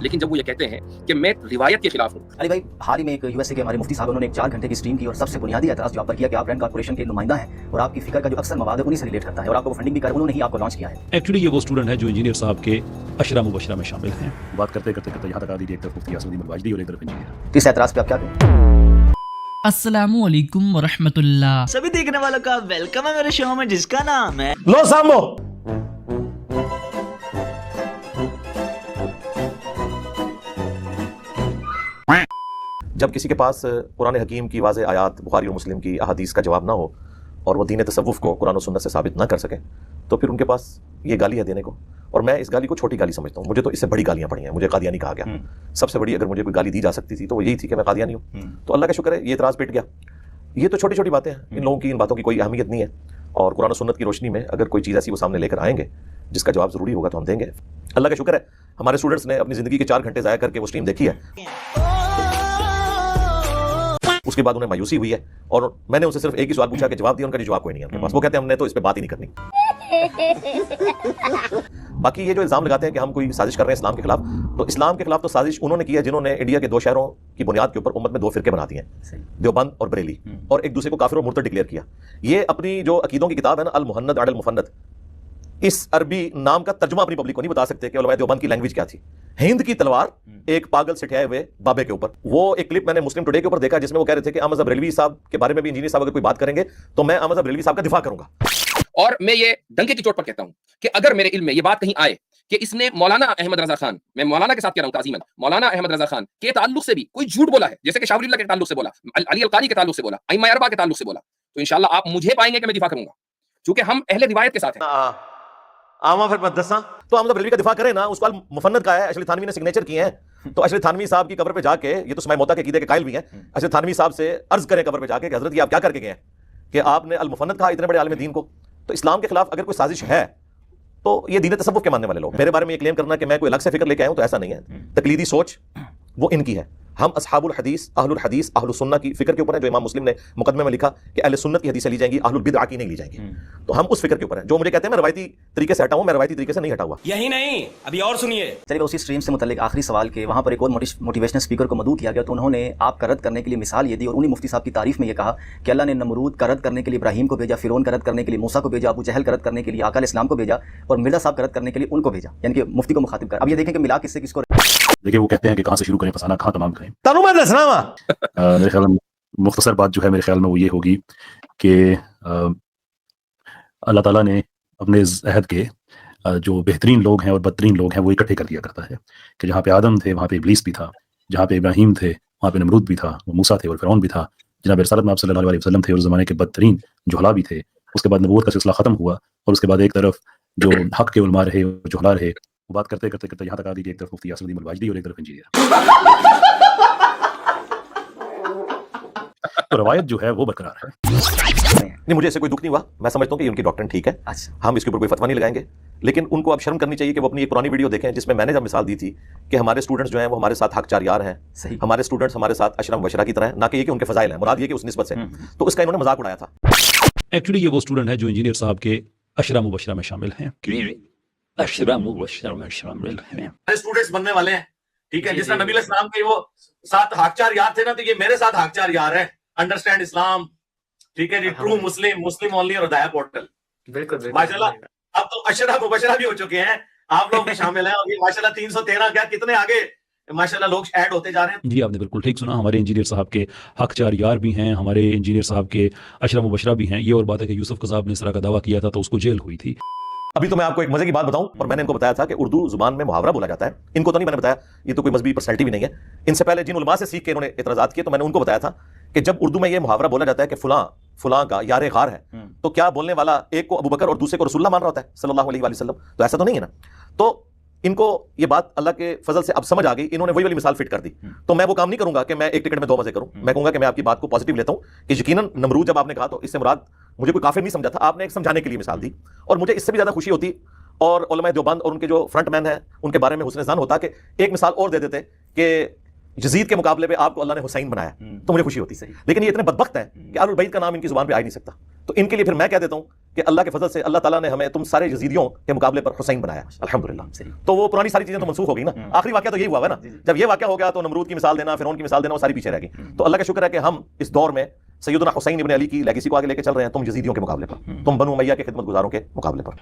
لیکن جب وہ یہ کہتے ہیں کہ میں روایت کے خلاف ہوں. علی بھائی، حال ہی میں ایک USA کے ہمارے مفتی صاحب انہوں نے ایک 4 گھنٹے کی اسٹریم کی اور سب سے بنیادی اعتراض جو آپ پر کیا کہ آپ رینڈ کارپوریشن کے نمائندہ ہیں اور آپ کی فکر کا جو اکثر مواد ہے انہیں سے ریلیٹ کرتا ہے اور آپ کو فنڈنگ بھی انہوں نے ہی آپ کو لانچ کیا ہے. ایکچولی یہ وہ اسٹوڈنٹ ہے جو انجینئر صاحب کے عشرہ مبشرہ میں شامل ہیں. بات کرتے یہاں تک آ دیجیے ایک طرف مفتی اسد الدین الواجدی اور ایک طرف انجینئر. اس اعتراض پہ آپ کیا کہیں؟ السلام علیکم ورحمۃ اللہ. سبھی دیکھنے والوں کا ویلکم ہے میرے شو میں جس کا نام ہے لو سامو. جب کسی کے پاس قرآن حکیم کی واضح آیات، بخاری اور مسلم کی احادیث کا جواب نہ ہو اور وہ دین تصوف کو قرآن و سنت سے ثابت نہ کر سکے تو پھر ان کے پاس یہ گالی ہے دینے کو. اور میں اس گالی کو چھوٹی گالی سمجھتا ہوں. مجھے تو اس سے بڑی گالیاں پڑی ہیں. مجھے قادیانی کہا گیا. سب سے بڑی اگر مجھے کوئی گالی دی جا سکتی تھی تو وہ یہی تھی کہ میں قادیانی ہوں. تو اللہ کا شکر ہے یہ اعتراض پٹ گیا. یہ تو چھوٹی چھوٹی باتیں ہیں. ان لوگوں کی ان باتوں کی کوئی اہمیت نہیں ہے. اور قرآن و سنت کی روشنی میں اگر کوئی چیز ایسی وہ سامنے لے کر آئیں گے جس کا جواب ضروری ہوگا تو ہم دیں گے. اللہ کا شکر ہے ہمارے اسٹوڈنٹس نے اپنی زندگی کے 4 گھنٹے ضائع کر کے وہ اسٹریم دیکھی ہے. اس کے بعد انہیں مایوسی ہوئی ہے اور میں نے ان سے صرف ایک ہی سوال پوچھا کہ جواب دیا. ان کا جواب کوئی نہیں ہے ان کے پاس. وہ کہتے ہیں ہم نے تو اس پہ بات ہی نہیں کرنی. باقی یہ جو الزام لگاتے ہیں کہ ہم کوئی سازش کر رہے ہیں اسلام کے خلاف، تو اسلام کے خلاف تو سازش انہوں نے کی ہے جنہوں نے انڈیا کے 2 شہروں کی بنیاد کے اوپر امت میں 2 فرقے بنا دیے ہیں، دیوبند اور بریلی، اور ایک دوسرے کو کافر اور مرتد ڈکلیئر کیا. یہ اپنی جو عقیدوں کی کتاب ہے نا المحند علی المفند، اس عربی نام کا ترجمہ اپنی پبلک کو نہیں بتا سکتے کہ علماء دیوبند کی لینگویج کیا تھی. ہند کی تلوار ایک پاگل سٹھائے ہوئے بابے کے اوپر. وہ ایک کلپ میں نے مسلم ٹوڈے کے اوپر دیکھا جس میں وہ کہہ رہے تھے کہ احمد بریلوی صاحب کے بارے میں بھی انجینئر صاحب اگر کوئی بات کریں گے تو میں احمد بریلوی صاحب کا دفاع کروں گا. اور میں یہ ڈنکے کی چوٹ پر کہتا ہوں کہ اگر میرے علم میں یہ بات کہیں آئے کہ اس نے مولانا احمد رضا خان، میں مولانا کے ساتھ کہہ رہا ہوں تعظیماً، مولانا احمد رضا خان کے تعلق سے بھی کوئی جھوٹ بولا ہے، جیسے کہ شاہ ولی اللہ کے تعلق سے بولا، علی القاری کے تعلق سے بولا، ائمہ اربعہ کے تعلق سے بولا، تو انشاءاللہ آپ مجھے پائیں گے کہ میں دفاع کروں گا کیونکہ ہم اہل روایت کے ساتھ ہیں. آما پھر مدرسہ تو احمد بریلوی کا دفاع کرے نا. اس کو مفند کا ہے، اشرف تھانوی نے سگنیچر کیے ہیں. تو اشرف تھانوی صاحب کی قبر پہ جا کے، یہ تو سماع موتا کے عقیدے کے قائل بھی ہیں، اشرف تھانوی صاحب سے عرض کریں قبر پہ جا کے کہ حضرت یہ آپ کیا کر کے گئے ہیں کہ آپ نے المفند کہا اتنے بڑے عالم دین کو. تو اسلام کے خلاف اگر کوئی سازش ہے تو یہ دین تصوف کے ماننے والے لوگ. میرے بارے میں یہ کلیم کرنا کہ میں کوئی الگ سے فکر لے کے آیا ہوں تو ایسا نہیں ہے. تقلیدی سوچ وہ ان کی ہے. ہم اصحاب الحدیث، اہل الحدیث، اہل السنہ کی فکر کے اوپر ہیں، جو امام مسلم نے مقدمے میں لکھا کہ اہل سنت کی حدیثیں لی جائیں گی، اہل البدع کی نہیں لی جائیں گی. تو ہم اس فکر کے اوپر ہیں. جو مجھے کہتے ہیں میں روایتی طریقے سے ہٹا ہوں، میں روایتی طریقے سے نہیں ہٹا ہوا. یہی نہیں، ابھی اور سنیے. چلیے اسی اسٹریم سے متعلق آخری سوال کہ وہاں پر ایک اور موٹیویشنل اسپیکر کو مدعو کیا گیا تو انہوں نے آپ کا رد کرنے کے لیے مثال یہ دی اور انہی مفتی صاحب کی تعریف میں یہ کہا کہ اللہ نے نمرود کا رد کرنے کے لیے ابراہیم کو بھیجا، فرعون کا رد کرنے کے لیے موسیٰ کو بھیجا، ابو جہل کا رد کرنے کے لیے آقا علیہ السلام کو بھیجا، اور مرزا صاحب کا رد کرنے کے لیے ان کو بھیجا، یعنی کہ مفتی کو مخاطب کر. اب یہ دیکھیں کہ ملا کس سے کس کو. دیکھیں وہ کہتے ہیں کہ کہاں سے شروع کریں، فسانہ کہاں تمام کریں. تانوں میں دسنا وا میرے خیال میں مختصر بات جو ہے میرے خیال میں وہ یہ ہوگی کہ اللہ تعالیٰ نے اپنے عہد کے جو بہترین لوگ ہیں اور بدترین لوگ ہیں وہ اکٹھے کر دیا کرتا ہے کہ جہاں پہ آدم تھے وہاں پہ ابلیس بھی تھا، جہاں پہ ابراہیم تھے وہاں پہ نمرود بھی تھا، وہ موسیٰ تھے اور فرعون بھی تھا، جناب رسالت میں آپ صلی اللہ علیہ وسلم تھے اور زمانے کے بدترین جہلا بھی تھے. اس کے بعد نبوت کا سلسلہ ختم ہوا اور اس کے بعد ایک طرف جو حق کے علماء رہے اور جہلا رہے. وہ بات کرتے یہاں تک آ دیجیے ایک طرف مفتی اسد الدین الواجدی اور ایک طرف انجینئر. تو روایت جو ہے وہ برقرار ہے. نہیں، مجھے اس سے کوئی دکھ نہیں ہوا. میں سمجھتا ہوں کہ ان کی ڈاکٹرن ٹھیک ہے. ہم اس کے اوپر کوئی فتویٰ نہیں لگائیں گے، لیکن ان کو اب شرم کرنی چاہیے کہ وہ اپنی ایک پرانی ویڈیو دیکھیں جس میں نے جب مثال دی تھی کہ ہمارے اسٹوڈنٹس جو ہیں وہ ہمارے ساتھ حق چار یار ہیں. ہمارے اسٹوڈنٹس ہمارے ساتھ اشرم مبشرہ کی طرح ہیں، نہ کہ یہ کہ ان کے فضائل ہیں. مراد یہ کہ اس نسبت سے. تو اس کا انہوں نے مذاق اڑایا تھا. ایکچولی یہ وہ اسٹوڈنٹ ہے جو انجینئر صاحب کے عشرہ مبشرہ میں شامل ہیں. اسٹوڈنٹس بننے والے ہیں، ٹھیک ہے. جس طرح نبی علیہ السلام کے وہ 7 حقچار یار تھے نا، تو یہ میرے ساتھ حقچار یار ہیں. انڈرسٹینڈ اسلام، ٹھیک ہے جی. ٹرو مسلم اونلی اور ہدایہ پورٹل. بالکل ماشاءاللہ. اب تو عشرہ مبشرہ بھی ہو چکے ہیں، آپ لوگ بھی شامل ہیں، اور یہ ماشاءاللہ 313 کیا کتنے آگے ماشاءاللہ لوگ ایڈ ہوتے جا رہے ہیں. جی آپ نے بالکل ٹھیک سنا. ہمارے انجینئر صاحب کے حق چار یار بھی ہیں، ہمارے انجینئر صاحب کے عشرہ مبشرہ بھی ہیں. یہ اور بات ہے کہ یوسف قذاب نے اس طرح کا دعویٰ کیا تھا تو اس کو جیل ہوئی تھی. ابھی تو میں آپ کو ایک مزے کی بات بتاؤں، اور میں نے ان کو بتایا تھا کہ اردو زبان میں محاورہ بولا جاتا ہے. ان کو تو نہیں میں نے بتایا، یہ تو کوئی مذہبی پرسنالٹی بھی نہیں ہے. ان سے پہلے جن علماء سے سیکھ کے انہوں نے اعتراضات کیے تو میں نے ان کو بتایا تھا کہ جب اردو میں یہ محاورہ بولا جاتا ہے کہ فلاں کا یار غار ہے، تو کیا بولنے والا ایک کو ابو بکر اور دوسرے کو رسول اللہ مان رہا ہوتا ہے صلی اللہ علیہ وسلم؟ تو ایسا تو نہیں ہے نا. تو ان کو یہ بات اللہ کے فضل سے اب سمجھ آ گئی. انہوں نے وہی والی مثال فٹ کر دی. تو میں وہ کام نہیں کروں گا کہ میں ایک ٹکٹ میں 2 مزے کروں. میں کہوں گا کہ میں آپ کی بات کو پازیٹیو لیتا ہوں کہ یقیناً نمرود جب آپ نے کہا تو اس سے مراد مجھے کوئی کافر نہیں سمجھا تھا. آپ نے ایک سمجھانے کے لیے مثال دی، اور مجھے اس سے بھی زیادہ خوشی ہوتی اور علماء دیوبند اور ان کے جو فرنٹ مین ہیں ان کے بارے میں حسن ظن ہوتا کہ ایک مثال اور دے دیتے کہ یزید کے مقابلے پہ آپ کو اللہ نے حسین بنایا، تو مجھے خوشی ہوتی. لیکن یہ اتنے بدبخت ہیں کہ اہل البیت کا نام ان کی زبان پہ آ ہی نہیں سکتا. تو ان کے لیے پھر میں کہہ دیتا ہوں کہ اللہ کے فضل سے اللہ تعالیٰ نے ہمیں تم سارے یزیدیوں کے مقابلے پر حسین بنایا الحمدللہ. تو وہ پرانی ساری چیزیں تو منسوخ ہو گئی نا. آخری واقعہ تو یہی ہوا ہے نا. جب یہ واقعہ ہو گیا تو نمرود کی مثال دینا، فرعون کی مثال دینا، وہ ساری پیچھے رہ گئی. تو اللہ کا شکر ہے کہ ہم اس دور میں سیدنا حسین ابن علی کی لیگیسی کو آگے لے کے چل رہے ہیں. تم یزیدیوں کے مقابلے پر، تم بنو امیہ کے خدمت گزاروں کے مقابلے پر.